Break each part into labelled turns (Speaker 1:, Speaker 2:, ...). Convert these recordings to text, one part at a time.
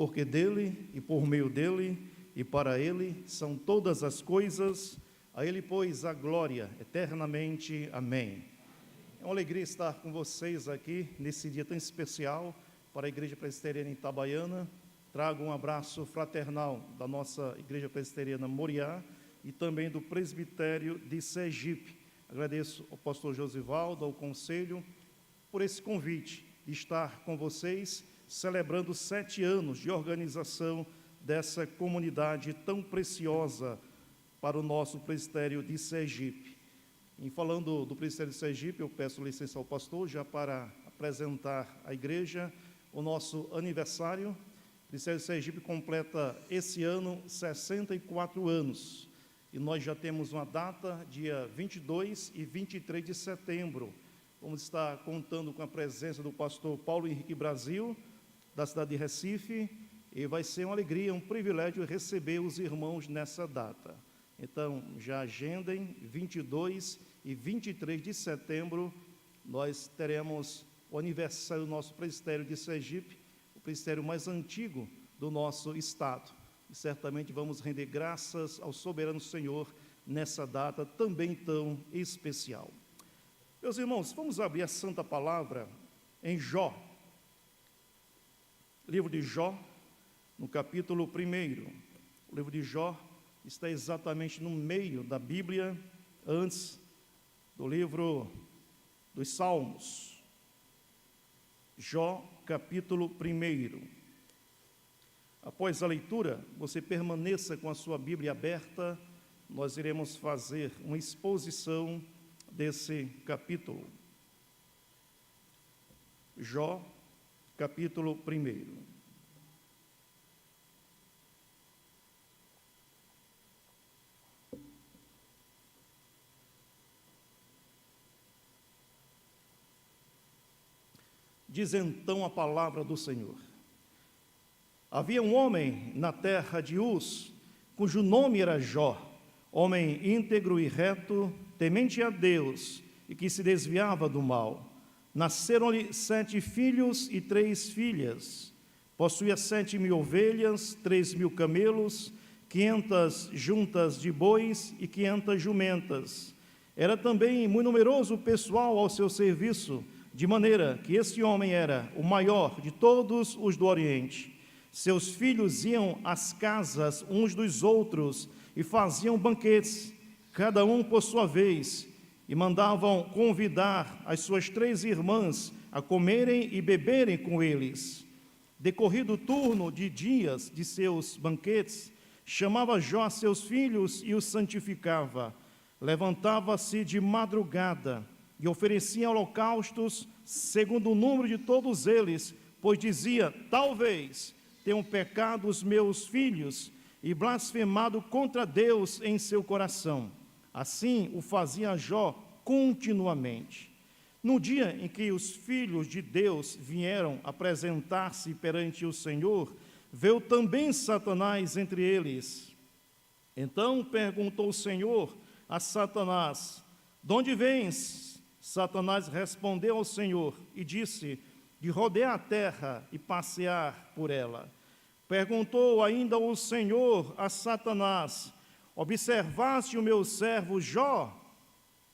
Speaker 1: porque dele e por meio dele e para ele são todas as coisas, a ele, pois, a glória eternamente. Amém. É uma alegria estar com vocês aqui nesse dia tão especial para a Igreja Presbiteriana Itabaiana. Trago um abraço fraternal da nossa Igreja Presbiteriana Moriá e também do Presbitério de Sergipe. Agradeço ao pastor Josivaldo, ao conselho, por esse convite de estar com vocês, celebrando 7 anos de organização dessa comunidade tão preciosa para o nosso Presbitério de Sergipe. Em falando do Presbitério de Sergipe, eu peço licença ao pastor já para apresentar à igreja o nosso aniversário. O Presbitério de Sergipe completa esse ano 64 anos e nós já temos uma data, dia 22 e 23 de setembro. Vamos estar contando com a presença do pastor Paulo Henrique Brasil, da cidade de Recife, e vai ser uma alegria, um privilégio receber os irmãos nessa data. Então, já agendem, 22 e 23 de setembro, nós teremos o aniversário do nosso Presbitério de Sergipe, o presbitério mais antigo do nosso estado. E certamente vamos render graças ao soberano Senhor nessa data também tão especial. Meus irmãos, vamos abrir a Santa Palavra em Jó, livro de Jó, no capítulo 1. O livro de Jó está exatamente no meio da Bíblia, antes do livro dos Salmos. Jó, capítulo 1. Após a leitura, você permaneça com a sua Bíblia aberta, nós iremos fazer uma exposição desse capítulo. Jó, capítulo 1. Diz então a palavra do Senhor. Havia um homem na terra de Uz, cujo nome era Jó, homem íntegro e reto, temente a Deus, e que se desviava do mal. Nasceram-lhe 7 filhos e 3 filhas. Possuía 7.000 ovelhas, 3.000 camelos, 500 juntas de bois e 500 jumentas. Era também muito numeroso o pessoal ao seu serviço, de maneira que esse homem era o maior de todos os do Oriente. Seus filhos iam às casas uns dos outros e faziam banquetes, cada um por sua vez, e mandavam convidar as suas 3 irmãs a comerem e beberem com eles. Decorrido o turno de dias de seus banquetes, chamava Jó a seus filhos e os santificava. Levantava-se de madrugada e oferecia holocaustos segundo o número de todos eles, pois dizia: talvez tenham pecado os meus filhos e blasfemado contra Deus em seu coração. Assim o fazia Jó continuamente. No dia em que os filhos de Deus vieram apresentar-se perante o Senhor, veio também Satanás entre eles. Então perguntou o Senhor a Satanás: de onde vens? Satanás respondeu ao Senhor e disse: de rodear a terra e passear por ela. Perguntou ainda o Senhor a Satanás: observaste o meu servo Jó?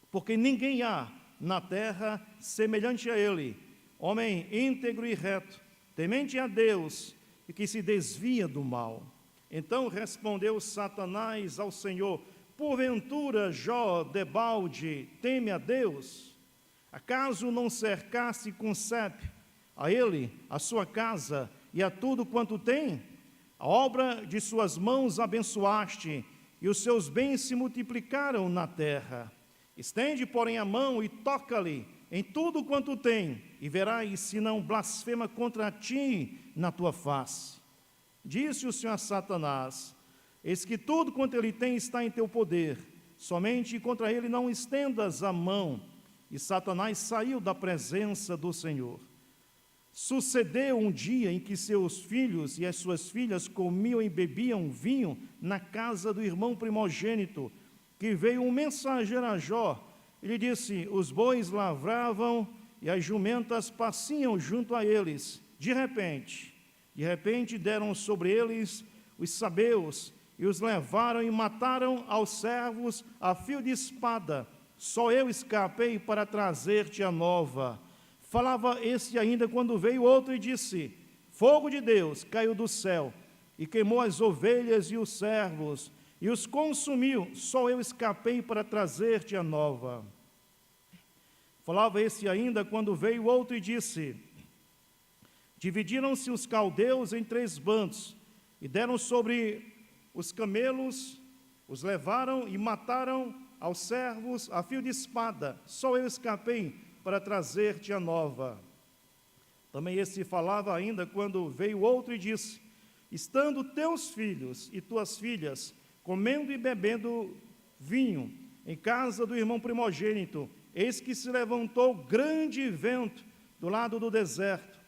Speaker 1: Porque ninguém há na terra semelhante a ele, homem íntegro e reto, temente a Deus e que se desvia do mal. Então respondeu Satanás ao Senhor: porventura Jó debalde teme a Deus? Acaso não cercasse com sebe a ele, a sua casa e a tudo quanto tem? A obra de suas mãos abençoaste, e os seus bens se multiplicaram na terra. Estende, porém, a mão e toca-lhe em tudo quanto tem, e verás se não blasfema contra ti na tua face. Disse o Senhor a Satanás: eis que tudo quanto ele tem está em teu poder, somente contra ele não estendas a mão. E Satanás saiu da presença do Senhor. Sucedeu um dia em que seus filhos e as suas filhas comiam e bebiam vinho na casa do irmão primogênito, que veio um mensageiro a Jó. Ele disse: os bois lavravam e as jumentas pasciam junto a eles. De repente, De repente deram sobre eles os sabeus, e os levaram e mataram aos servos a fio de espada. Só eu escapei para trazer-te a nova. Falava esse ainda quando veio outro e disse: fogo de Deus caiu do céu e queimou as ovelhas e os servos e os consumiu. Só eu escapei para trazer-te a nova. Falava esse ainda quando veio outro e disse: dividiram-se os caldeus em 3 bandos e deram sobre os camelos, os levaram e mataram aos servos a fio de espada. Só eu escapei para trazer-te a nova. Também esse falava ainda quando veio outro e disse: estando teus filhos e tuas filhas comendo e bebendo vinho em casa do irmão primogênito, eis que se levantou grande vento do lado do deserto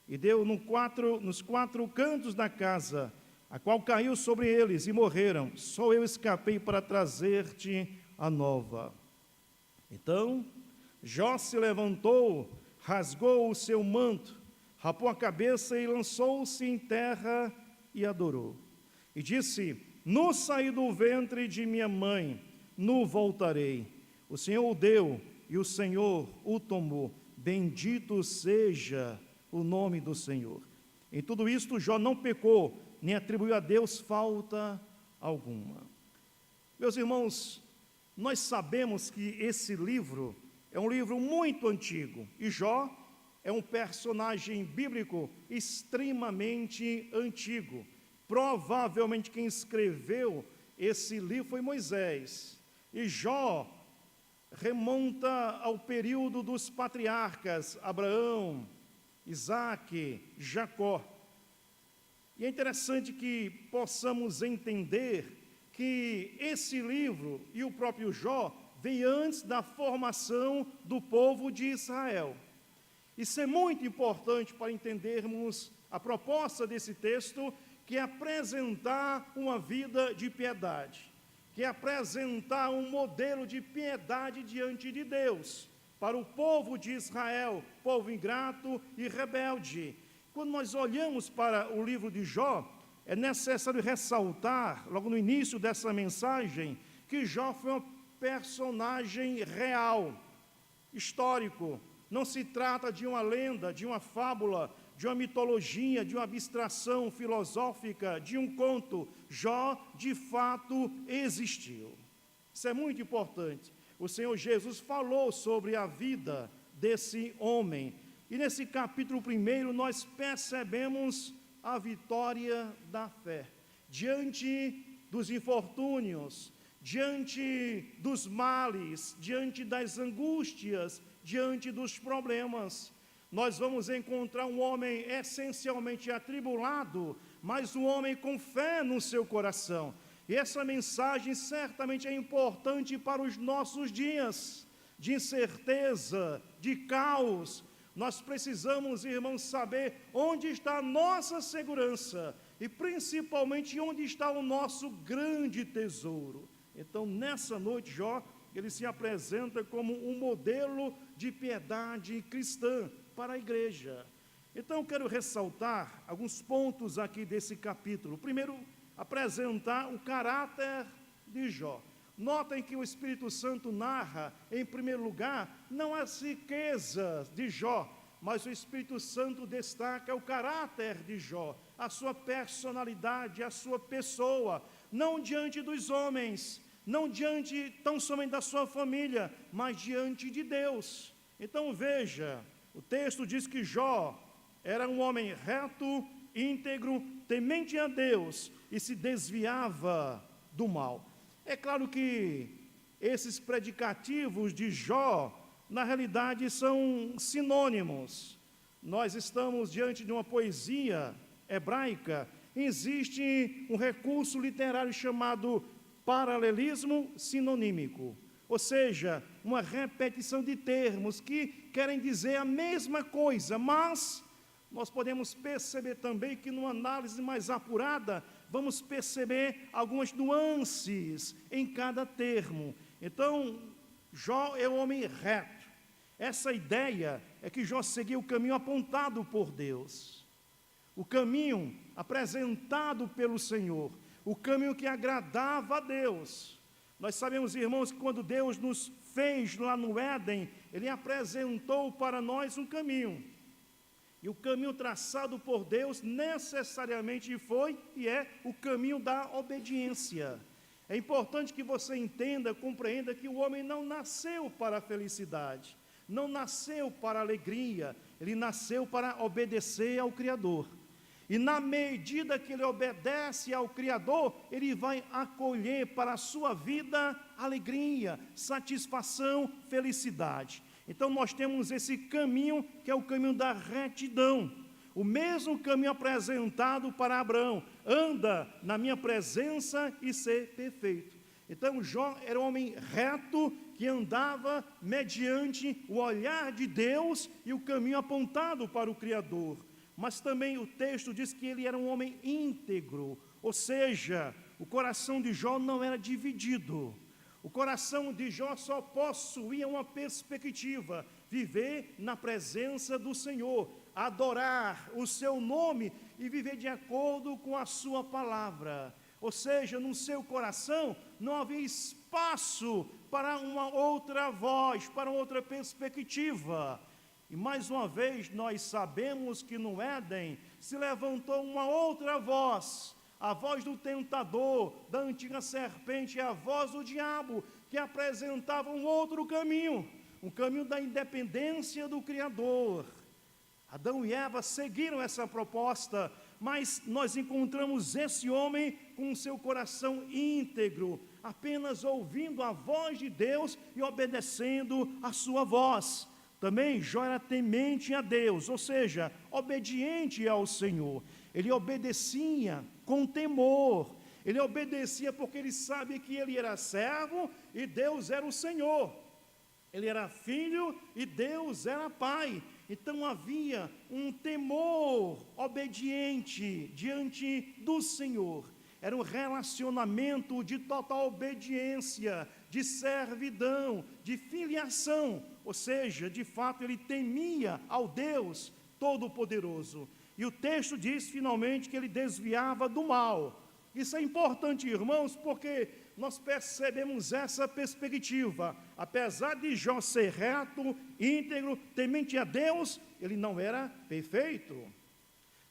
Speaker 1: e deu nos 4 cantos da casa, a qual caiu sobre eles e morreram. Só eu escapei para trazer-te a nova. Então Jó se levantou, rasgou o seu manto, rapou a cabeça e lançou-se em terra e adorou. E disse: nu saí do ventre de minha mãe, nu voltarei. O Senhor o deu e o Senhor o tomou. Bendito seja o nome do Senhor. Em tudo isto Jó não pecou, nem atribuiu a Deus falta alguma. Meus irmãos, nós sabemos que esse livro é um livro muito antigo, e Jó é um personagem bíblico extremamente antigo. Provavelmente quem escreveu esse livro foi Moisés, e Jó remonta ao período dos patriarcas Abraão, Isaque, Jacó. E é interessante que possamos entender que esse livro e o próprio Jó veio antes da formação do povo de Israel. Isso é muito importante para entendermos a proposta desse texto, que é apresentar uma vida de piedade, que é apresentar um modelo de piedade diante de Deus, para o povo de Israel, povo ingrato e rebelde. Quando nós olhamos para o livro de Jó, é necessário ressaltar, logo no início dessa mensagem, que Jó foi um personagem real, histórico. Não se trata de uma lenda, de uma fábula, de uma mitologia, de uma abstração filosófica, de um conto. Jó, de fato, existiu. Isso é muito importante. O Senhor Jesus falou sobre a vida desse homem. E nesse capítulo 1, nós percebemos a vitória da fé. Diante dos infortúnios, diante dos males, diante das angústias, diante dos problemas, nós vamos encontrar um homem essencialmente atribulado, mas um homem com fé no seu coração. E essa mensagem certamente é importante para os nossos dias de incerteza, de caos. Nós precisamos, irmãos, saber onde está a nossa segurança e principalmente onde está o nosso grande tesouro. Então, nessa noite, Jó, ele se apresenta como um modelo de piedade cristã para a igreja. Então, eu quero ressaltar alguns pontos aqui desse capítulo. Primeiro, apresentar o caráter de Jó. Notem que o Espírito Santo narra, em primeiro lugar, não as riquezas de Jó, mas o Espírito Santo destaca o caráter de Jó, a sua personalidade, a sua pessoa, não diante dos homens, não diante tão somente da sua família, mas diante de Deus. Então veja, o texto diz que Jó era um homem reto, íntegro, temente a Deus e se desviava do mal. É claro que esses predicativos de Jó, na realidade, são sinônimos. Nós estamos diante de uma poesia hebraica. Existe um recurso literário chamado paralelismo sinonímico, ou seja, uma repetição de termos que querem dizer a mesma coisa, mas nós podemos perceber também que numa análise mais apurada, vamos perceber algumas nuances em cada termo. Então, Jó é um homem reto. Essa ideia é que Jó seguia o caminho apontado por Deus. o caminho apresentado pelo Senhor, o caminho que agradava a Deus. Nós sabemos, irmãos, que quando Deus nos fez lá no Éden, Ele apresentou para nós um caminho. E o caminho traçado por Deus necessariamente foi e é o caminho da obediência. É importante que você entenda, compreenda que o homem não nasceu para a felicidade, não nasceu para a alegria, ele nasceu para obedecer ao Criador. E na medida que ele obedece ao Criador, ele vai acolher para a sua vida alegria, satisfação, felicidade. Então nós temos esse caminho que é o caminho da retidão. O mesmo caminho apresentado para Abraão, anda na minha presença e ser perfeito. Então Jó era um homem reto que andava mediante o olhar de Deus e o caminho apontado para o Criador. Mas também o texto diz que ele era um homem íntegro, ou seja, o coração de Jó não era dividido. O coração de Jó só possuía uma perspectiva: viver na presença do Senhor, adorar o seu nome e viver de acordo com a sua palavra. Ou seja, no seu coração não havia espaço para uma outra voz, para outra perspectiva. E mais uma vez nós sabemos que no Éden se levantou uma outra voz, a voz do tentador, da antiga serpente, a voz do diabo, que apresentava um outro caminho, um caminho da independência do Criador. Adão e Eva seguiram essa proposta, mas nós encontramos esse homem com o seu coração íntegro, apenas ouvindo a voz de Deus e obedecendo a sua voz. Também Jó era temente a Deus, ou seja, obediente ao Senhor. Ele obedecia com temor, ele obedecia porque ele sabia que ele era servo e Deus era o Senhor. Ele era filho e Deus era pai. Então havia um temor obediente diante do Senhor. Era um relacionamento de total obediência, de servidão, de filiação. Ou seja, de fato ele temia ao Deus Todo-Poderoso. E o texto diz finalmente que ele desviava do mal. Isso é importante, irmãos, porque nós percebemos essa perspectiva. Apesar de Jó ser reto, íntegro, temente a Deus, ele não era perfeito.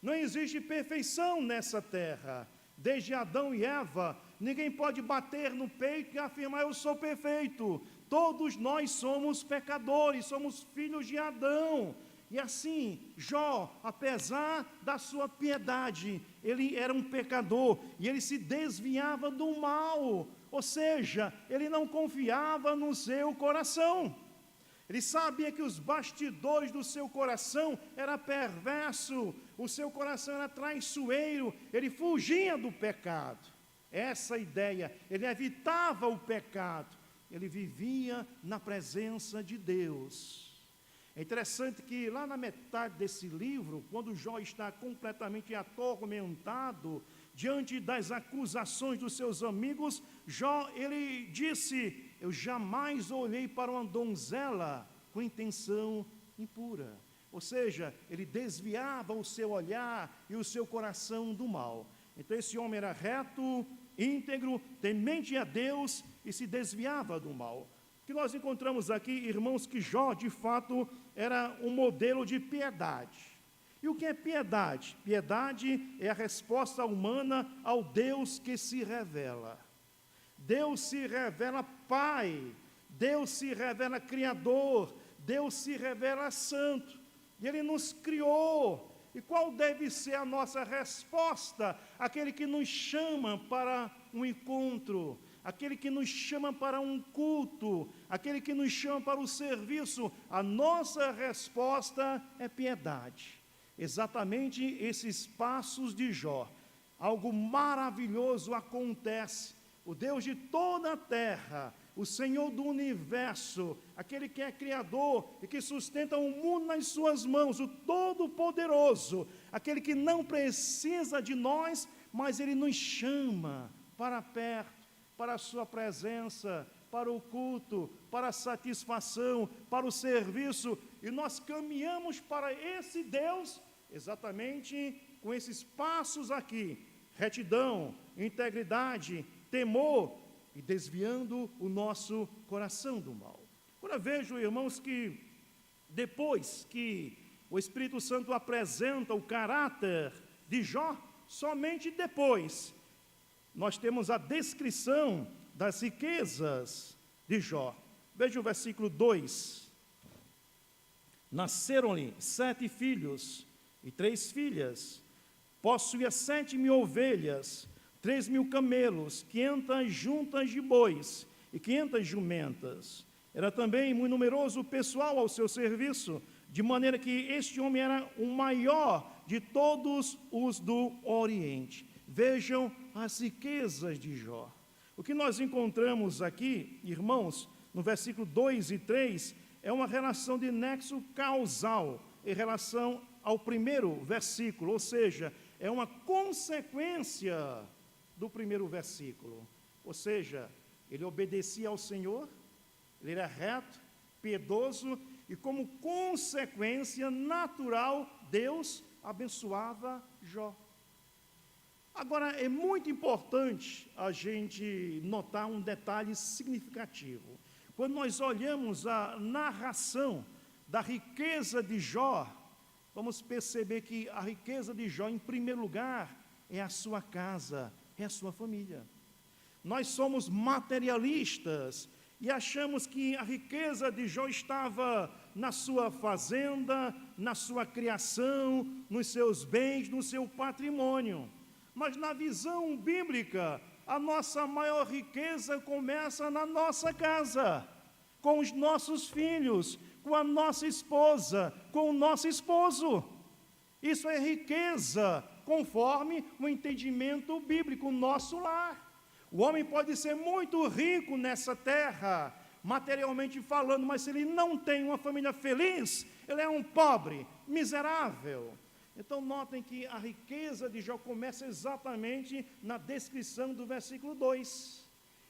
Speaker 1: Não existe perfeição nessa terra. Desde Adão e Eva, ninguém pode bater no peito e afirmar: eu sou perfeito. Todos nós somos pecadores, somos filhos de Adão. E assim, Jó, apesar da sua piedade, ele era um pecador e ele se desviava do mal. Ou seja, ele não confiava no seu coração. Ele sabia que os bastidores do seu coração eram perversos, o seu coração era traiçoeiro, ele fugia do pecado. Essa ideia, ele evitava o pecado, ele vivia na presença de Deus. É interessante que lá na metade desse livro, quando Jó está completamente atormentado, diante das acusações dos seus amigos, Jó, ele disse: eu jamais olhei para uma donzela com intenção impura. Ou seja, ele desviava o seu olhar e o seu coração do mal. Então esse homem era reto, íntegro, temente a Deus e se desviava do mal. O que nós encontramos aqui, irmãos, que Jó, de fato, era um modelo de piedade. E o que é piedade? Piedade é a resposta humana ao Deus que se revela. Deus se revela Pai, Deus se revela Criador, Deus se revela Santo. E Ele nos criou. E qual deve ser a nossa resposta? Aquele que nos chama para um encontro, aquele que nos chama para um culto, aquele que nos chama para o serviço. A nossa resposta é piedade. Exatamente esses passos de Jó. Algo maravilhoso acontece. O Deus de toda a terra, o Senhor do universo, aquele que é Criador e que sustenta o mundo nas suas mãos, o Todo-Poderoso, aquele que não precisa de nós, mas Ele nos chama para perto, para a sua presença, para o culto, para a satisfação, para o serviço, e nós caminhamos para esse Deus exatamente com esses passos aqui: retidão, integridade, temor, e desviando o nosso coração do mal. Quando eu vejo, irmãos, que depois que o Espírito Santo apresenta o caráter de Jó, somente depois nós temos a descrição das riquezas de Jó. Veja o versículo 2. Nasceram-lhe 7 filhos e 3 filhas, possuía 7.000 ovelhas, 3.000 camelos, 500 juntas de bois e 500 jumentas. Era também muito numeroso o pessoal ao seu serviço, de maneira que este homem era o maior de todos os do Oriente. Vejam as riquezas de Jó. O que nós encontramos aqui, irmãos, no versículo 2 e 3, é uma relação de nexo causal em relação ao primeiro versículo, ou seja, é uma consequência do primeiro versículo. Ou seja, ele obedecia ao Senhor, ele era reto, piedoso, e como consequência natural, Deus abençoava Jó. Agora, é muito importante a gente notar um detalhe significativo. Quando nós olhamos a narração da riqueza de Jó, vamos perceber que a riqueza de Jó, em primeiro lugar, é a sua casa, é a sua família. Nós somos materialistas e achamos que a riqueza de Jó estava na sua fazenda, na sua criação, nos seus bens, no seu patrimônio. Mas na visão bíblica, a nossa maior riqueza começa na nossa casa, com os nossos filhos, com a nossa esposa, com o nosso esposo. Isso é riqueza, conforme o entendimento bíblico, o nosso lar. O homem pode ser muito rico nessa terra, materialmente falando, mas se ele não tem uma família feliz, ele é um pobre, miserável. Então notem que a riqueza de Jó começa exatamente na descrição do versículo 2.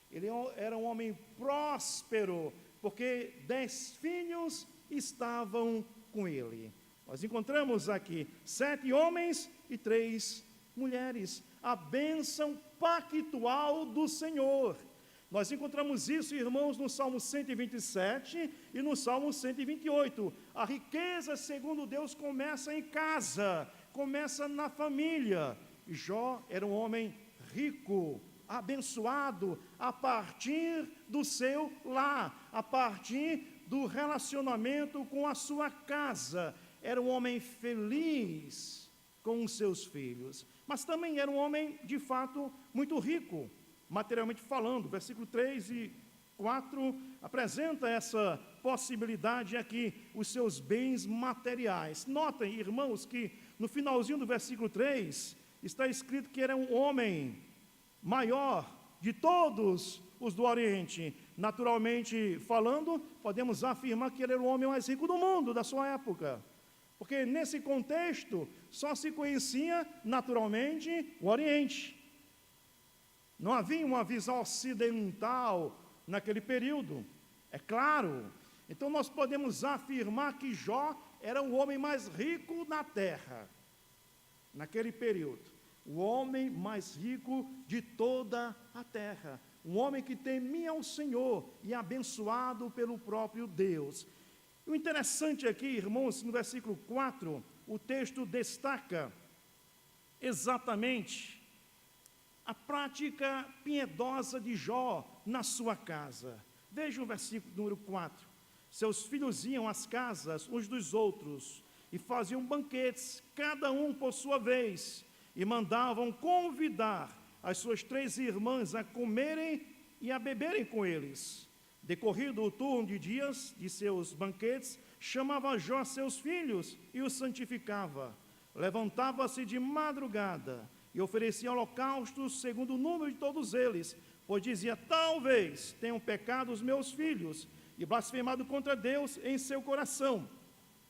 Speaker 1: Ele era um homem próspero, porque 10 filhos estavam com ele. Nós encontramos aqui 7 homens e 3 mulheres. A bênção pactual do Senhor. Nós encontramos isso, irmãos, no Salmo 127 e no Salmo 128. A riqueza, segundo Deus, começa em casa, começa na família. Jó era um homem rico, abençoado, a partir do seu lar, a partir do relacionamento com a sua casa. Era um homem feliz com os seus filhos, mas também era um homem, de fato, muito rico, materialmente falando. Versículo 3 e 4 apresenta essa possibilidade aqui, os seus bens materiais. Notem, irmãos, que no finalzinho do versículo 3, está escrito que era um homem maior de todos os do Oriente. Naturalmente falando, podemos afirmar que ele era o homem mais rico do mundo, da sua época. Porque nesse contexto, só se conhecia naturalmente o Oriente. Não havia uma visão ocidental naquele período, é claro. Então nós podemos afirmar que Jó era o homem mais rico na terra, naquele período. O homem mais rico de toda a terra. Um homem que temia o Senhor e abençoado pelo próprio Deus. O interessante aqui, irmãos, no versículo 4, o texto destaca exatamente a prática piedosa de Jó na sua casa. Veja o versículo número 4. Seus filhos iam às casas uns dos outros e faziam banquetes, cada um por sua vez, e mandavam convidar as suas 3 irmãs a comerem e a beberem com eles. Decorrido o turno de dias de seus banquetes, chamava Jó seus filhos e os santificava. Levantava-se de madrugada e oferecia holocaustos segundo o número de todos eles, pois dizia: talvez tenham pecado os meus filhos e blasfemado contra Deus em seu coração.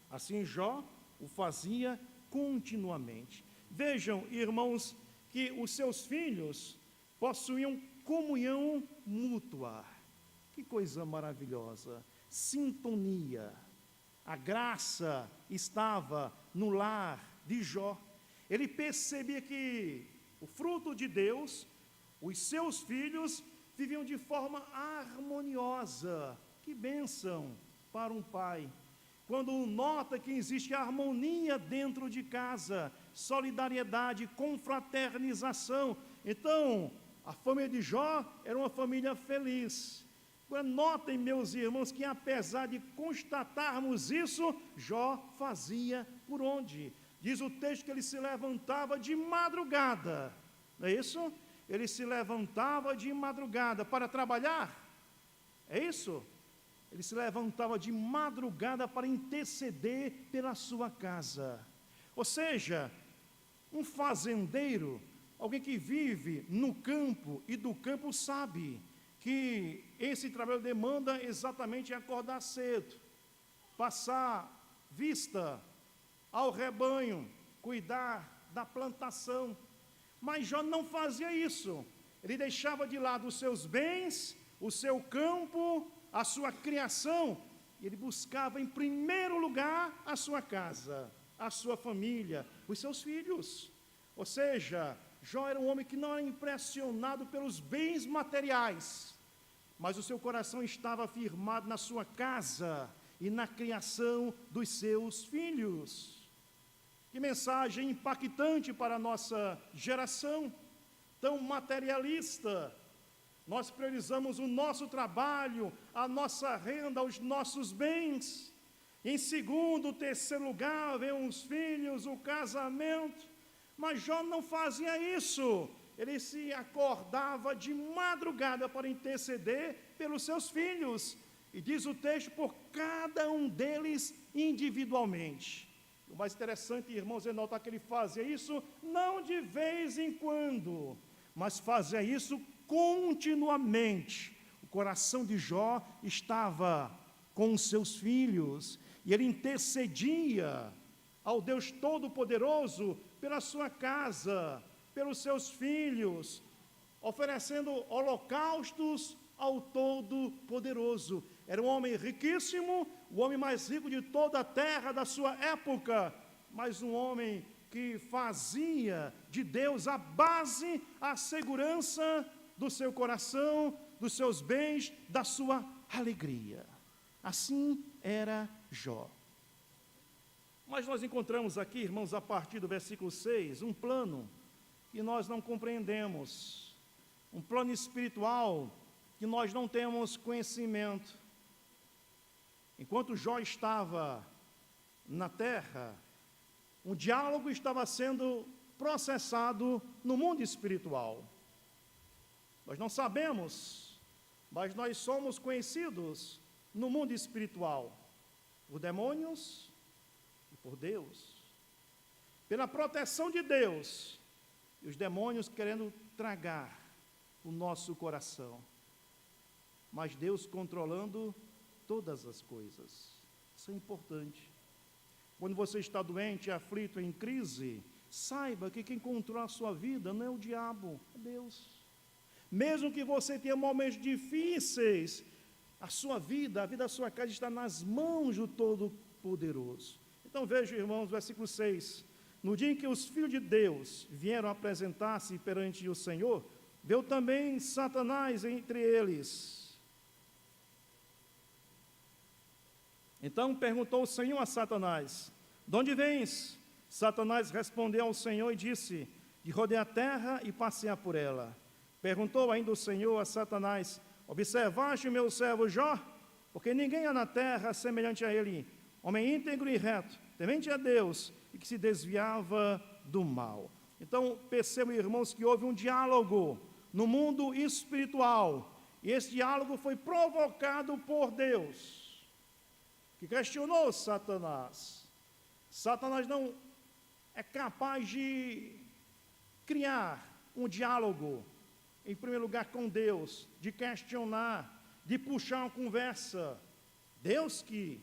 Speaker 1: Assim Jó o fazia continuamente. Vejam, irmãos, que os seus filhos possuíam comunhão mútua. Que coisa maravilhosa, sintonia. A graça estava no lar de Jó. Ele percebia que o fruto de Deus, os seus filhos, viviam de forma harmoniosa. Que bênção para um pai! Quando nota que existe harmonia dentro de casa, solidariedade, confraternização. Então, a família de Jó era uma família feliz. Agora, notem, meus irmãos, que apesar de constatarmos isso, Jó fazia por onde? Diz o texto que ele se levantava de madrugada, não é isso? Ele se levantava de madrugada para trabalhar, é isso? Ele se levantava de madrugada para interceder pela sua casa. Ou seja, um fazendeiro, alguém que vive no campo e do campo sabe que esse trabalho demanda exatamente acordar cedo, passar vista ao rebanho, cuidar da plantação. Mas Jó não fazia isso. Ele deixava de lado os seus bens, o seu campo, a sua criação, e ele buscava em primeiro lugar a sua casa, a sua família, os seus filhos. Ou seja, Jó era um homem que não era impressionado pelos bens materiais, mas o seu coração estava firmado na sua casa e na criação dos seus filhos. Que mensagem impactante para a nossa geração, tão materialista. Nós priorizamos o nosso trabalho, a nossa renda, os nossos bens. Em segundo, terceiro lugar, vem os filhos, o casamento. Mas Jó não fazia isso. Ele se acordava de madrugada para interceder pelos seus filhos. E diz o texto, por cada um deles individualmente. O mais interessante, irmãos, é notar que ele fazia isso não de vez em quando, mas fazia isso continuamente. O coração de Jó estava com os seus filhos, e ele intercedia ao Deus Todo-Poderoso pela sua casa, pelos seus filhos, oferecendo holocaustos ao Todo-Poderoso. Era um homem riquíssimo, o homem mais rico de toda a terra da sua época, mas um homem que fazia de Deus a base, a segurança do seu coração, dos seus bens, da sua alegria. Assim era Jó. Mas nós encontramos aqui, irmãos, a partir do versículo 6, um plano que nós não compreendemos, um plano espiritual que nós não temos conhecimento. Enquanto Jó estava na terra, um diálogo estava sendo processado no mundo espiritual. Nós não sabemos, mas nós somos conhecidos no mundo espiritual por demônios e por Deus. Pela proteção de Deus e os demônios querendo tragar o nosso coração. Mas Deus controlando todas as coisas. Isso é importante. Quando você está doente, aflito, em crise, saiba que quem controla a sua vida não é o diabo, é Deus. Mesmo que você tenha momentos difíceis, a sua vida, a vida da sua casa está nas mãos do Todo-Poderoso. Então veja, irmãos, versículo 6. No dia em que os filhos de Deus vieram apresentar-se perante o Senhor, veio também Satanás entre eles. Então perguntou o Senhor a Satanás, de onde vens? Satanás respondeu ao Senhor e disse, de rodear a terra e passear por ela. Perguntou ainda o Senhor a Satanás, observaste o meu servo Jó? Porque ninguém há na terra semelhante a ele, homem íntegro e reto, temente a Deus e que se desviava do mal. Então percebam, irmãos, que houve um diálogo no mundo espiritual, e esse diálogo foi provocado por Deus, que questionou Satanás. Satanás não é capaz de criar um diálogo, em primeiro lugar com Deus, de questionar, de puxar uma conversa. Deus que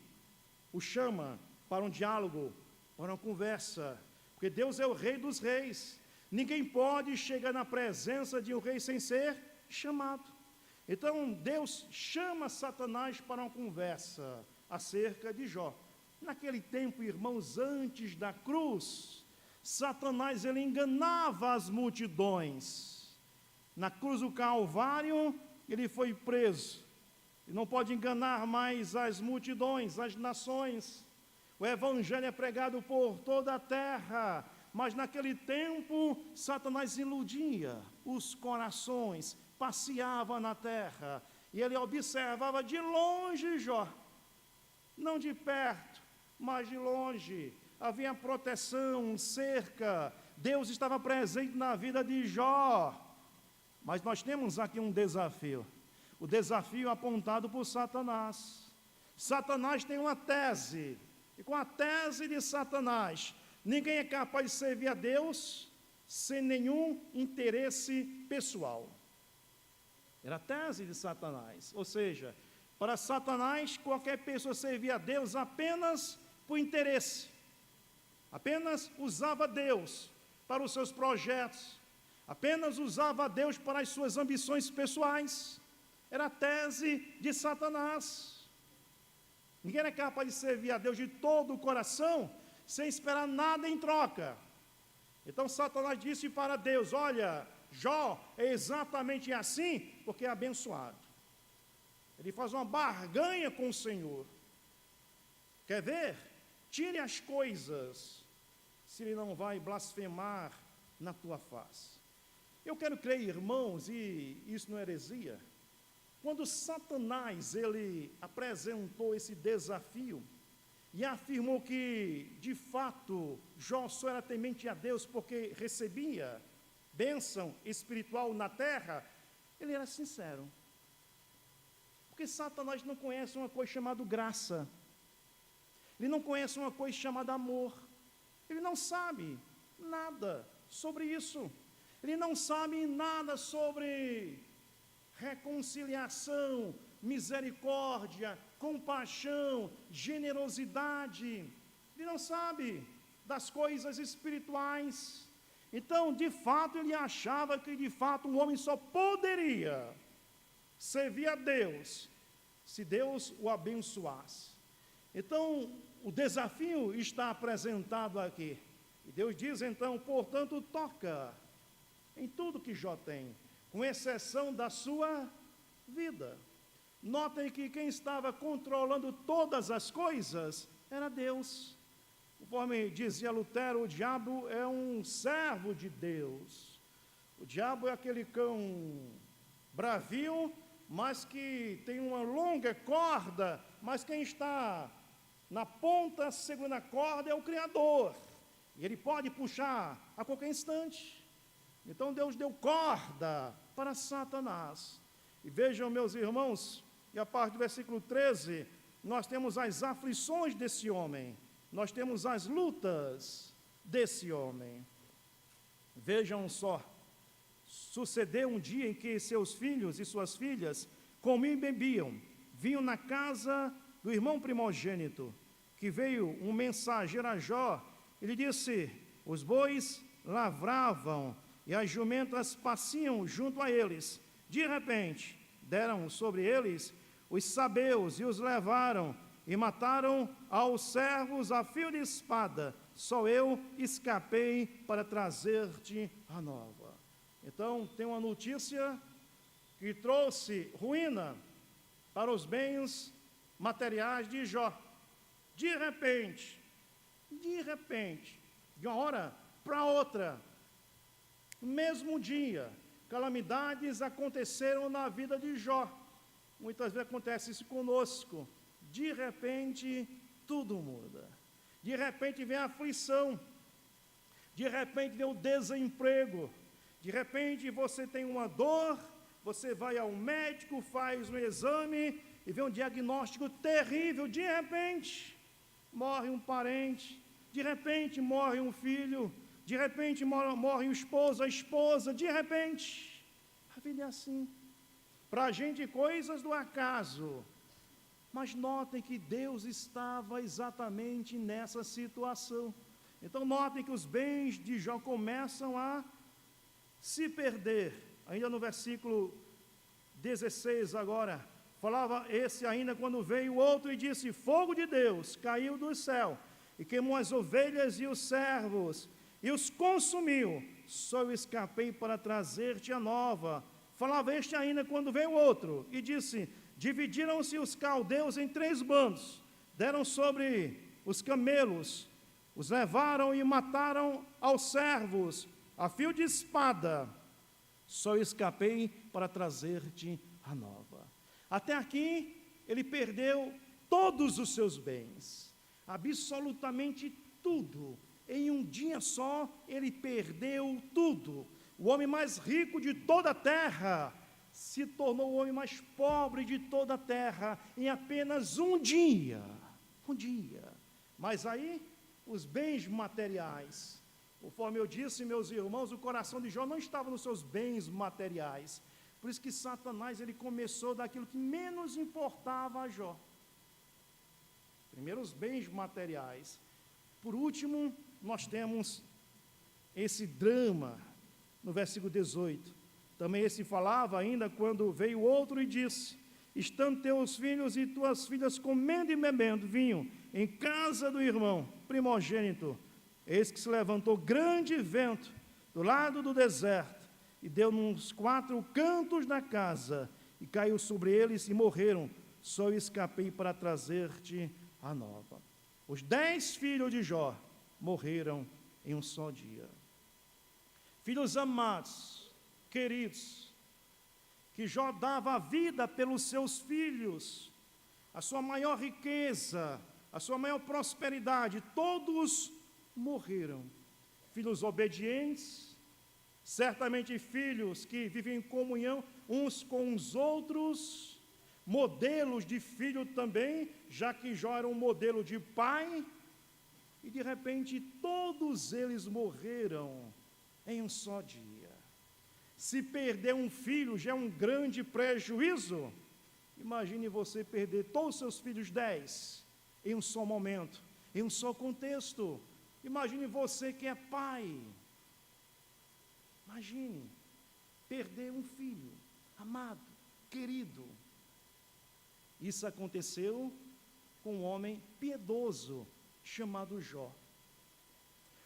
Speaker 1: o chama para um diálogo, para uma conversa, porque Deus é o Rei dos Reis. Ninguém pode chegar na presença de um rei sem ser chamado. Então Deus chama Satanás para uma conversa acerca de Jó. Naquele tempo, irmãos, antes da cruz, Satanás, ele enganava as multidões. Na cruz do Calvário, ele foi preso. E não pode enganar mais as multidões, as nações. O evangelho é pregado por toda a terra, mas naquele tempo Satanás iludia os corações, passeava na terra, e ele observava de longe Jó, não de perto, mas de longe. Havia proteção, cerca, Deus estava presente na vida de Jó. Mas nós temos aqui um desafio, o desafio apontado por Satanás. Satanás tem uma tese, e com a tese de Satanás, ninguém é capaz de servir a Deus sem nenhum interesse pessoal. Era a tese de Satanás, ou seja, para Satanás, qualquer pessoa servia a Deus apenas por interesse, apenas usava Deus para os seus projetos, apenas usava Deus para as suas ambições pessoais. Era a tese de Satanás. Ninguém é capaz de servir a Deus de todo o coração, sem esperar nada em troca. Então Satanás disse para Deus: olha, Jó é exatamente assim, porque é abençoado. Ele faz uma barganha com o Senhor. Quer ver? Tire as coisas, se ele não vai blasfemar na tua face. Eu quero crer, irmãos, e isso não é heresia, quando Satanás, ele apresentou esse desafio e afirmou que, de fato, Jó só era temente a Deus porque recebia bênção espiritual na terra, ele era sincero. Porque Satanás não conhece uma coisa chamada graça. Ele não conhece uma coisa chamada amor. Ele não sabe nada sobre isso. Ele não sabe nada sobre reconciliação, misericórdia, compaixão, generosidade. Ele não sabe das coisas espirituais. Então, de fato, ele achava que, de fato, um homem só poderia servir a Deus se Deus o abençoasse. Então, o desafio está apresentado aqui. E Deus diz, então, portanto, toca em tudo que Jó tem, com exceção da sua vida. Notem que quem estava controlando todas as coisas era Deus. Conforme dizia Lutero, o diabo é um servo de Deus. O diabo é aquele cão bravio, mas que tem uma longa corda, mas quem está na ponta segurando a corda é o Criador. E ele pode puxar a qualquer instante. Então Deus deu corda para Satanás. E vejam, meus irmãos, e a partir do versículo 13, nós temos as aflições desse homem, nós temos as lutas desse homem. Vejam só, sucedeu um dia em que seus filhos e suas filhas comiam e bebiam, vinham na casa do irmão primogênito, que veio um mensageiro a Jó, e lhe disse: os bois lavravam e as jumentas paciam junto a eles. De repente, deram sobre eles os sabeus e os levaram, e mataram aos servos a fio de espada. Só eu escapei para trazer-te a nova. Então, tem uma notícia que trouxe ruína para os bens materiais de Jó. De repente, de uma hora para outra, no mesmo dia, calamidades aconteceram na vida de Jó. Muitas vezes acontece isso conosco. De repente, tudo muda. De repente vem a aflição. De repente vem o desemprego. De repente você tem uma dor, você vai ao médico, faz um exame e vem um diagnóstico terrível. De repente, morre um parente. De repente, morre um filho. De repente, morre o esposo, a esposa. De repente, a vida é assim. Para a gente, coisas do acaso. Mas notem que Deus estava exatamente nessa situação. Então notem que os bens de Jó começam a se perder. Ainda no versículo 16 agora, falava esse ainda quando veio o outro e disse: fogo de Deus caiu do céu e queimou as ovelhas e os servos e os consumiu, só eu escapei para trazer-te a nova. Falava este ainda quando veio outro, e disse: dividiram-se os caldeus em 3 bandos, deram sobre os camelos, os levaram e mataram aos servos, a fio de espada, só eu escapei para trazer-te a nova. Até aqui, ele perdeu todos os seus bens, absolutamente tudo. Em um dia só, ele perdeu tudo. O homem mais rico de toda a terra se tornou o homem mais pobre de toda a terra em apenas um dia. Um dia. Mas aí, os bens materiais, conforme eu disse, meus irmãos, o coração de Jó não estava nos seus bens materiais. Por isso que Satanás, ele começou daquilo que menos importava a Jó. Primeiro, os bens materiais. Por último, nós temos esse drama no versículo 18. Também esse falava ainda quando veio outro e disse: estando teus filhos e tuas filhas comendo e bebendo vinho em casa do irmão primogênito, eis que se levantou grande vento do lado do deserto e deu nos 4 cantos da casa e caiu sobre eles e morreram. Só eu escapei para trazer-te a nova. Os 10 filhos de Jó morreram em um só dia. Filhos amados, queridos, que Jó dava a vida pelos seus filhos, a sua maior riqueza, a sua maior prosperidade, todos morreram. Filhos obedientes, certamente filhos que vivem em comunhão uns com os outros, modelos de filho também, já que Jó era um modelo de pai, e de repente todos eles morreram em um só dia. Se perder um filho já é um grande prejuízo. Imagine você perder todos os seus filhos 10 em um só momento, em um só contexto. Imagine você que é pai. Imagine perder um filho amado, querido. Isso aconteceu com um homem piedoso chamado Jó.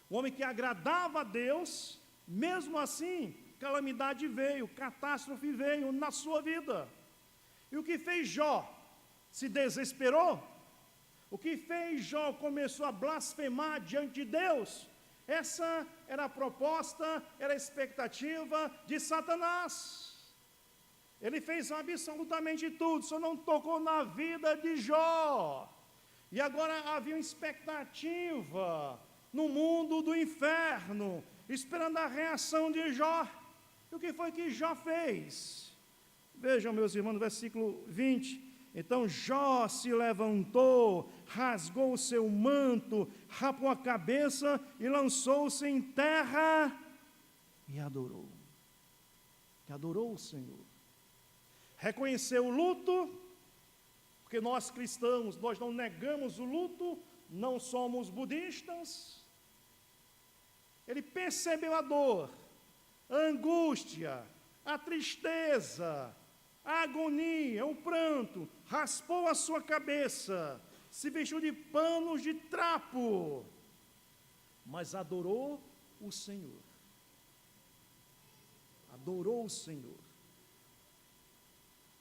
Speaker 1: Um homem que agradava a Deus, mesmo assim, calamidade veio, catástrofe veio na sua vida. E o que fez Jó? Se desesperou? O que fez Jó? Começou a blasfemar diante de Deus? Essa era a proposta, era a expectativa de Satanás. Ele fez absolutamente tudo, só não tocou na vida de Jó. E agora havia uma expectativa no mundo do inferno, esperando a reação de Jó. E o que foi que Jó fez? Vejam, meus irmãos, no versículo 20. Então Jó se levantou, rasgou o seu manto, rapou a cabeça e lançou-se em terra e adorou. E adorou o Senhor. Reconheceu o luto, porque nós cristãos, nós não negamos o luto, não somos budistas. Ele percebeu a dor, a angústia, a tristeza, a agonia, o pranto, raspou a sua cabeça, se vestiu de panos de trapo, mas adorou o Senhor. Adorou o Senhor.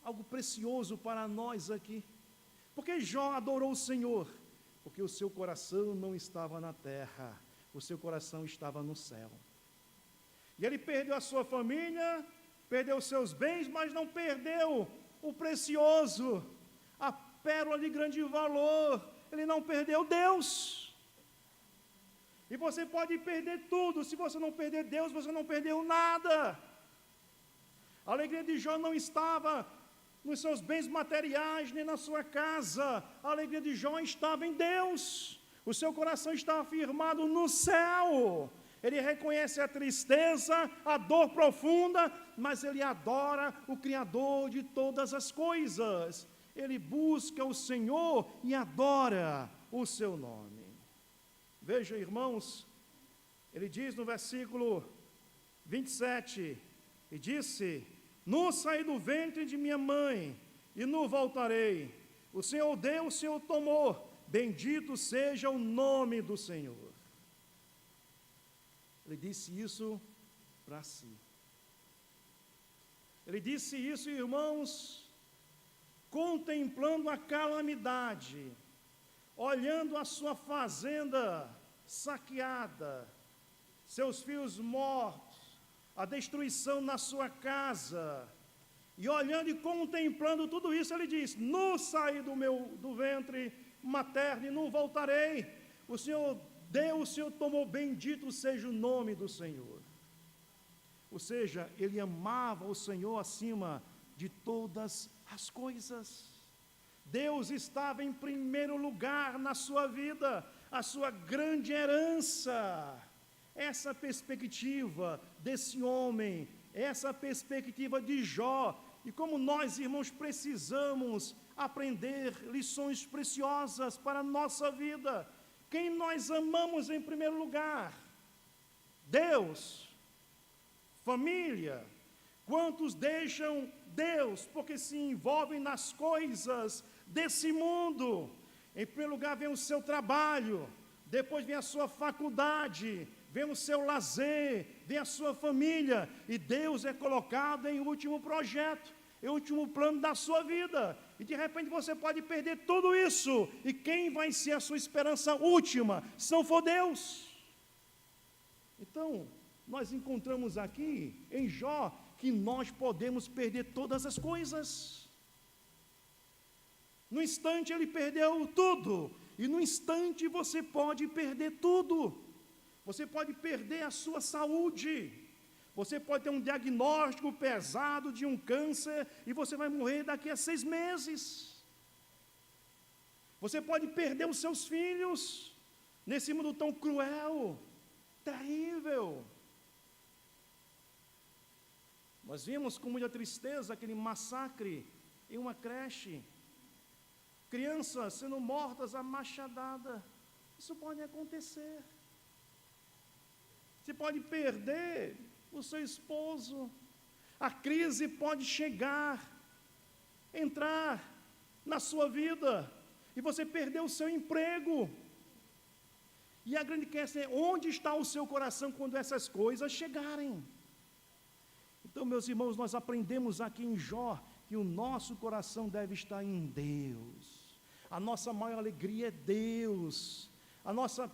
Speaker 1: Algo precioso para nós aqui. Porque Jó adorou o Senhor? Porque o seu coração não estava na terra, o seu coração estava no céu. E ele perdeu a sua família, perdeu os seus bens, mas não perdeu o precioso, a pérola de grande valor. Ele não perdeu Deus. E você pode perder tudo, se você não perder Deus, você não perdeu nada. A alegria de Jó não estava nos seus bens materiais, nem na sua casa. A alegria de Jó estava em Deus. O seu coração estava firmado no céu. Ele reconhece a tristeza, a dor profunda, mas ele adora o Criador de todas as coisas. Ele busca o Senhor e adora o seu nome. Vejam, irmãos, ele diz no versículo 27, e disse: nu saí do ventre de minha mãe, e nu voltarei. O Senhor deu, o Senhor tomou. Bendito seja o nome do Senhor. disse isso para si. Ele disse isso, irmãos, contemplando a calamidade, olhando a sua fazenda saqueada, seus filhos mortos, a destruição na sua casa, e olhando e contemplando tudo isso, ele diz: no saí do ventre materno e não voltarei. O Senhor deu, o Senhor tomou, bendito seja o nome do Senhor. Ou seja, ele amava o Senhor acima de todas as coisas. Deus estava em primeiro lugar na sua vida, a sua grande herança. Essa perspectiva desse homem, essa perspectiva de Jó, e como nós, irmãos, precisamos aprender lições preciosas para a nossa vida. Quem nós amamos em primeiro lugar? Deus. Família. Quantos deixam Deus porque se envolvem nas coisas desse mundo? Em primeiro lugar vem o seu trabalho, depois vem a sua faculdade, vem o seu lazer, vem a sua família, e Deus é colocado em último projeto, em último plano da sua vida, e de repente você pode perder tudo isso, e quem vai ser a sua esperança última, se não for Deus? Então, nós encontramos aqui em Jó, que nós podemos perder todas as coisas. No instante ele perdeu tudo, e no instante você pode perder tudo. Você pode perder a sua saúde, você pode ter um diagnóstico pesado de um câncer, e você vai morrer daqui a 6 meses. Você pode perder os seus filhos, nesse mundo tão cruel, terrível. Nós vimos com muita tristeza aquele massacre em uma creche, crianças sendo mortas a machadada. Isso pode acontecer. Você pode perder o seu esposo, a crise pode chegar, entrar na sua vida, e você perder o seu emprego. E a grande questão é: onde está o seu coração quando essas coisas chegarem? Então, meus irmãos, nós aprendemos aqui em Jó que o nosso coração deve estar em Deus. A nossa maior alegria é Deus. A nossa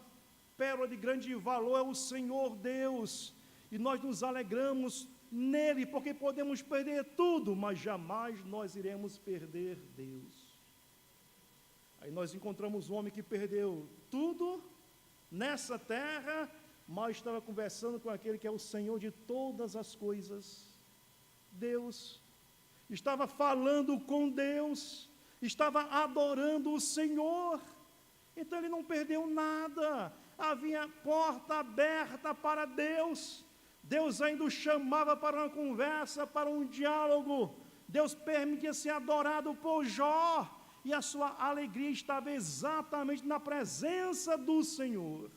Speaker 1: pérola de grande valor é o Senhor Deus. E nós nos alegramos nele, porque podemos perder tudo, mas jamais nós iremos perder Deus. Aí nós encontramos um homem que perdeu tudo nessa terra, mas estava conversando com aquele que é o Senhor de todas as coisas, Deus. Estava falando com Deus, estava adorando o Senhor. Então ele não perdeu nada, havia porta aberta para Deus. Deus ainda o chamava para uma conversa, para um diálogo. Deus permitia ser adorado por Jó, e a sua alegria estava exatamente na presença do Senhor.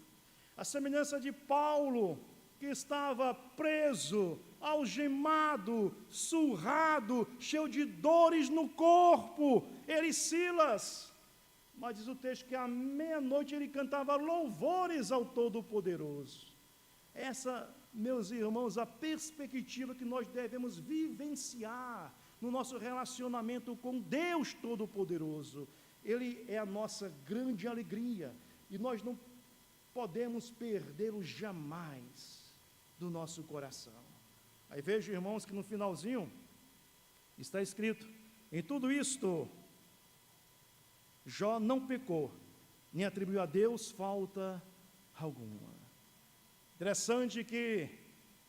Speaker 1: A semelhança de Paulo, que estava preso, algemado, surrado, cheio de dores no corpo, ele e Silas. Mas diz o texto que à meia-noite ele cantava louvores ao Todo-Poderoso. Essa, meus irmãos, a perspectiva que nós devemos vivenciar no nosso relacionamento com Deus Todo-Poderoso. Ele é a nossa grande alegria, e nós não podemos perdê-lo jamais do nosso coração. Aí vejo, irmãos, que no finalzinho está escrito: em tudo isto, Jó não pecou, nem atribuiu a Deus falta alguma. Interessante que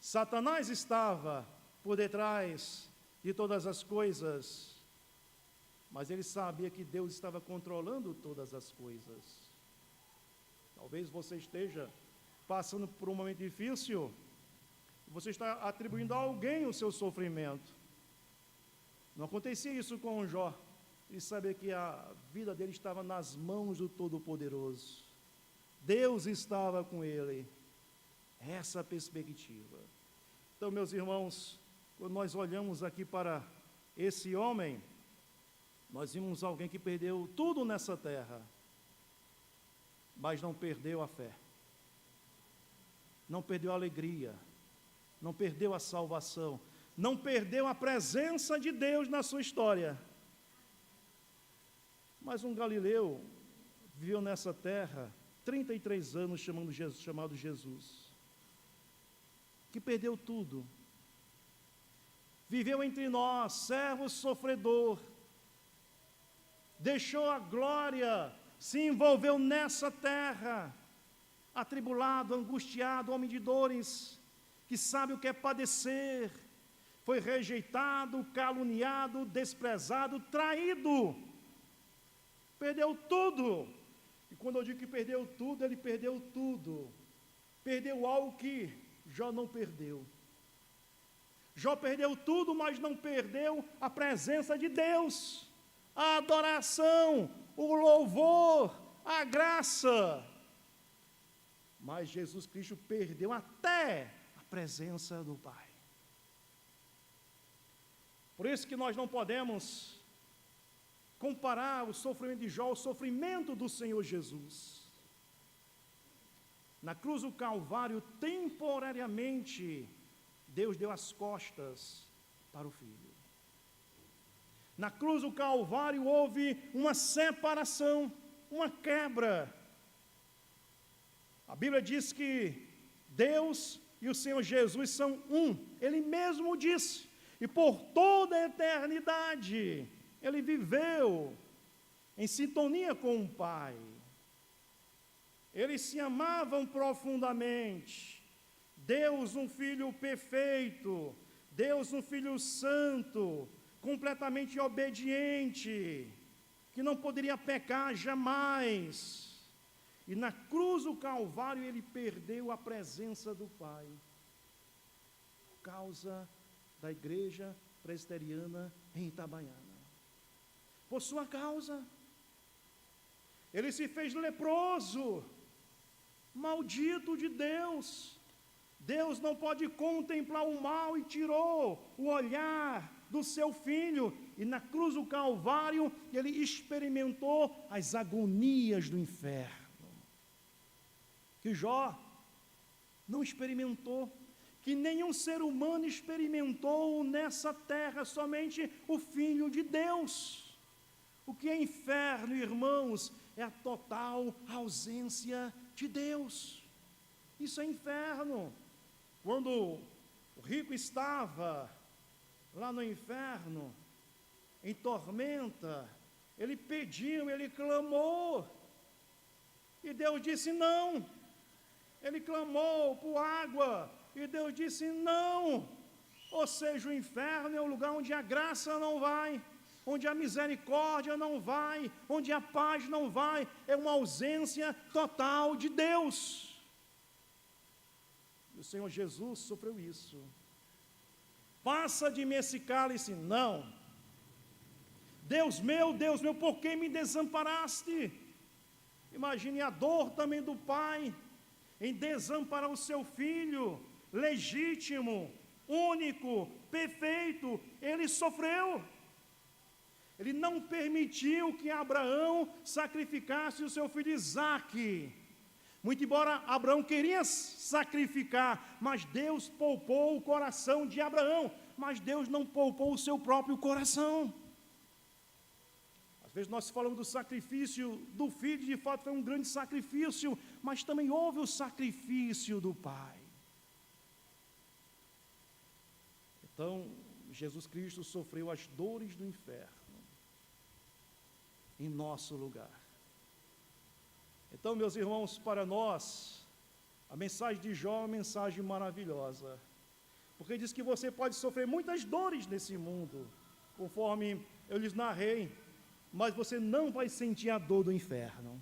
Speaker 1: Satanás estava por detrás de todas as coisas, mas ele sabia que Deus estava controlando todas as coisas. Talvez você esteja passando por um momento difícil, você está atribuindo a alguém o seu sofrimento. Não acontecia isso com Jó. Ele sabia que a vida dele estava nas mãos do Todo-Poderoso. Deus estava com ele. Essa é a perspectiva. Então, meus irmãos, quando nós olhamos aqui para esse homem, nós vimos alguém que perdeu tudo nessa terra, mas não perdeu a fé. não perdeu a alegria, não perdeu a salvação, não perdeu a presença de Deus na sua história. Mas um galileu viveu nessa terra 33 anos chamado Jesus, que perdeu tudo. Viveu entre nós, servo sofredor, deixou a glória, se envolveu nessa terra, atribulado, angustiado, homem de dores, que sabe o que é padecer, foi rejeitado, caluniado, desprezado, traído, perdeu tudo. E quando eu digo que perdeu tudo, ele perdeu tudo. Perdeu algo que Jó não perdeu. Jó perdeu tudo, mas não perdeu a presença de Deus, a adoração, o louvor, a graça. Mas Jesus Cristo perdeu até a presença do Pai. Por isso que nós não podemos comparar o sofrimento de Jó ao sofrimento do Senhor Jesus. Na cruz do Calvário, temporariamente, Deus deu as costas para o Filho. Na cruz do Calvário houve uma separação, uma quebra. A Bíblia diz que Deus e o Senhor Jesus são um. Ele mesmo disse. E por toda a eternidade, Ele viveu em sintonia com o Pai. Eles se amavam profundamente. Deus, um Filho perfeito. Deus, um Filho santo, completamente obediente, que não poderia pecar jamais. E na cruz do Calvário ele perdeu a presença do Pai, por causa da igreja presbiteriana em Itabaiana. Por sua causa, ele se fez leproso, maldito de Deus. Deus não pode contemplar o mal e tirou o olhar do seu filho. E na cruz do Calvário, ele experimentou as agonias do inferno, que Jó não experimentou, que nenhum ser humano experimentou nessa terra, somente o Filho de Deus. O que é inferno, irmãos, é a total ausência de Deus. Isso é inferno. Quando o rico estava lá no inferno, em tormenta, ele pediu, ele clamou, e Deus disse não. Ele clamou por água, e Deus disse não. Ou seja, o inferno é o lugar onde a graça não vai, onde a misericórdia não vai, onde a paz não vai, é uma ausência total de Deus. E o Senhor Jesus sofreu isso. Passa de mim esse cálice, não. Deus meu, por que me desamparaste? Imagine a dor também do pai, em desamparar o seu filho, legítimo, único, perfeito. Ele sofreu. Ele não permitiu que Abraão sacrificasse o seu filho Isaque. Muito embora Abraão queria sacrificar, mas Deus poupou o coração de Abraão, mas Deus não poupou o seu próprio coração. Às vezes nós falamos do sacrifício do filho, de fato foi um grande sacrifício, mas também houve o sacrifício do Pai. Então, Jesus Cristo sofreu as dores do inferno em nosso lugar. Então, meus irmãos, para nós, a mensagem de Jó é uma mensagem maravilhosa, porque diz que você pode sofrer muitas dores nesse mundo, conforme eu lhes narrei, mas você não vai sentir a dor do inferno.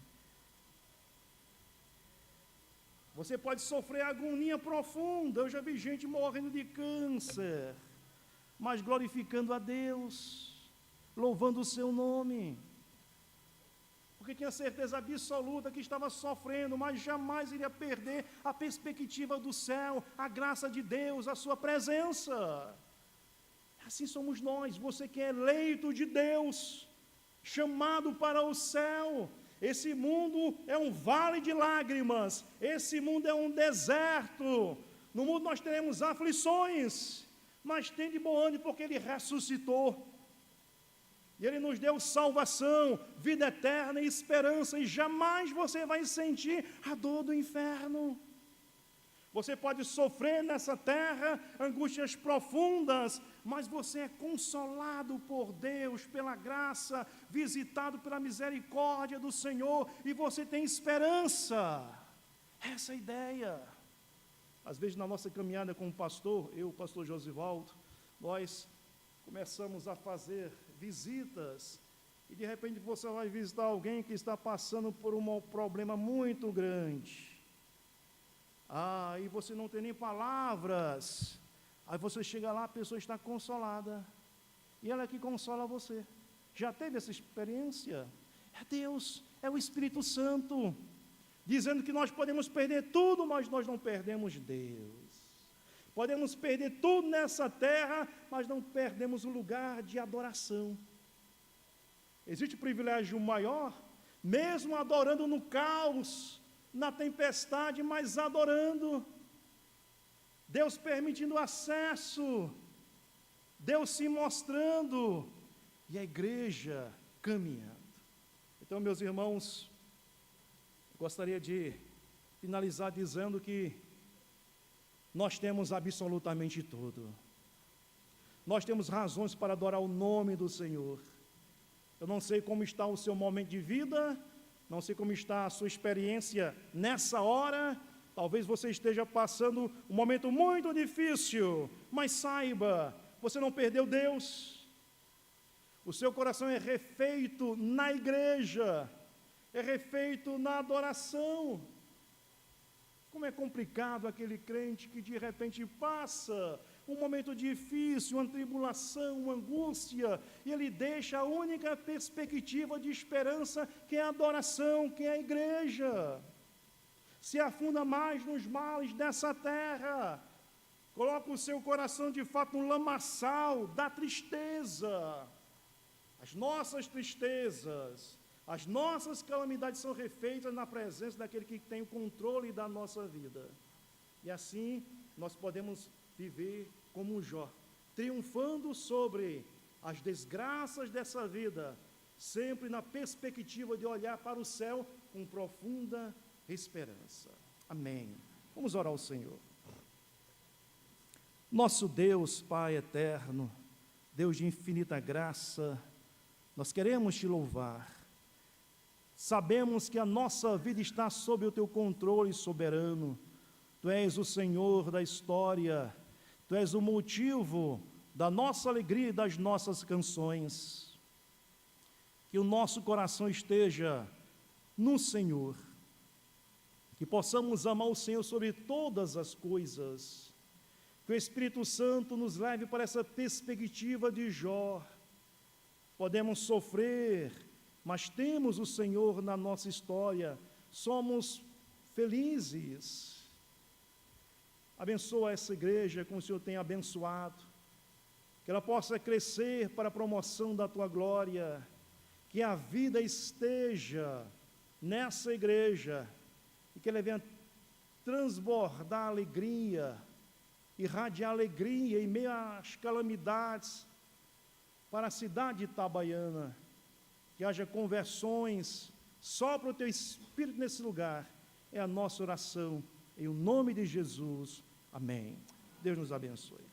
Speaker 1: Você pode sofrer agonia profunda. Eu já vi gente morrendo de câncer, mas glorificando a Deus, louvando o seu nome, porque tinha certeza absoluta que estava sofrendo, mas jamais iria perder a perspectiva do céu, a graça de Deus, a sua presença. Assim somos nós. Você que é eleito de Deus, chamado para o céu, Esse mundo é um vale de lágrimas, esse mundo é um deserto. No mundo nós teremos aflições, mas tem de bom ânimo porque Ele ressuscitou. E Ele nos deu salvação, vida eterna e esperança, e jamais você vai sentir a dor do inferno. Você pode sofrer nessa terra angústias profundas, mas você é consolado por Deus, pela graça, visitado pela misericórdia do Senhor, e você tem esperança. Essa é a ideia. Às vezes na nossa caminhada como pastor, eu, o pastor Josivaldo, nós começamos a fazer visitas, e de repente você vai visitar alguém que está passando por um problema muito grande. E você não tem nem palavras. Aí você chega lá, a pessoa está consolada. E ela é que consola você. Já teve essa experiência? É Deus, é o Espírito Santo, dizendo que nós podemos perder tudo, mas nós não perdemos Deus. Podemos perder tudo nessa terra, mas não perdemos o lugar de adoração. Existe privilégio maior, mesmo adorando no caos, na tempestade, mas adorando, Deus permitindo acesso, Deus se mostrando, e a igreja caminhando. Então, meus irmãos, gostaria de finalizar dizendo que nós temos absolutamente tudo. Nós temos razões para adorar o nome do Senhor. Eu não sei como está o seu momento de vida, não sei como está a sua experiência nessa hora. Talvez você esteja passando um momento muito difícil, mas saiba, você não perdeu Deus. O seu coração é refeito na igreja, é refeito na adoração. Como é complicado aquele crente que de repente passa um momento difícil, uma tribulação, uma angústia, e ele deixa a única perspectiva de esperança, que é a adoração, que é a igreja. Se afunda mais nos males dessa terra, coloca o seu coração de fato no lamaçal da tristeza. As nossas tristezas, as nossas calamidades são refeitas na presença daquele que tem o controle da nossa vida. E assim nós podemos viver como um Jó, triunfando sobre as desgraças dessa vida, sempre na perspectiva de olhar para o céu com profunda esperança. Amém. Vamos orar ao Senhor. Nosso Deus, Pai eterno, Deus de infinita graça, nós queremos te louvar. Sabemos que a nossa vida está sob o teu controle soberano. Tu és o Senhor da história, Tu és o motivo da nossa alegria e das nossas canções. Que o nosso coração esteja no Senhor, que possamos amar o Senhor sobre todas as coisas, que o Espírito Santo nos leve para essa perspectiva de Jó. Podemos sofrer, mas temos o Senhor na nossa história, somos felizes. Abençoa essa igreja como o Senhor tem abençoado, que ela possa crescer para a promoção da Tua glória, que a vida esteja nessa igreja, e que ela venha transbordar alegria, irradiar alegria em meio às calamidades, para a cidade de Itabaiana, que haja conversões, sopra o Teu Espírito nesse lugar, é a nossa oração, em o nome de Jesus. Amém. Deus nos abençoe.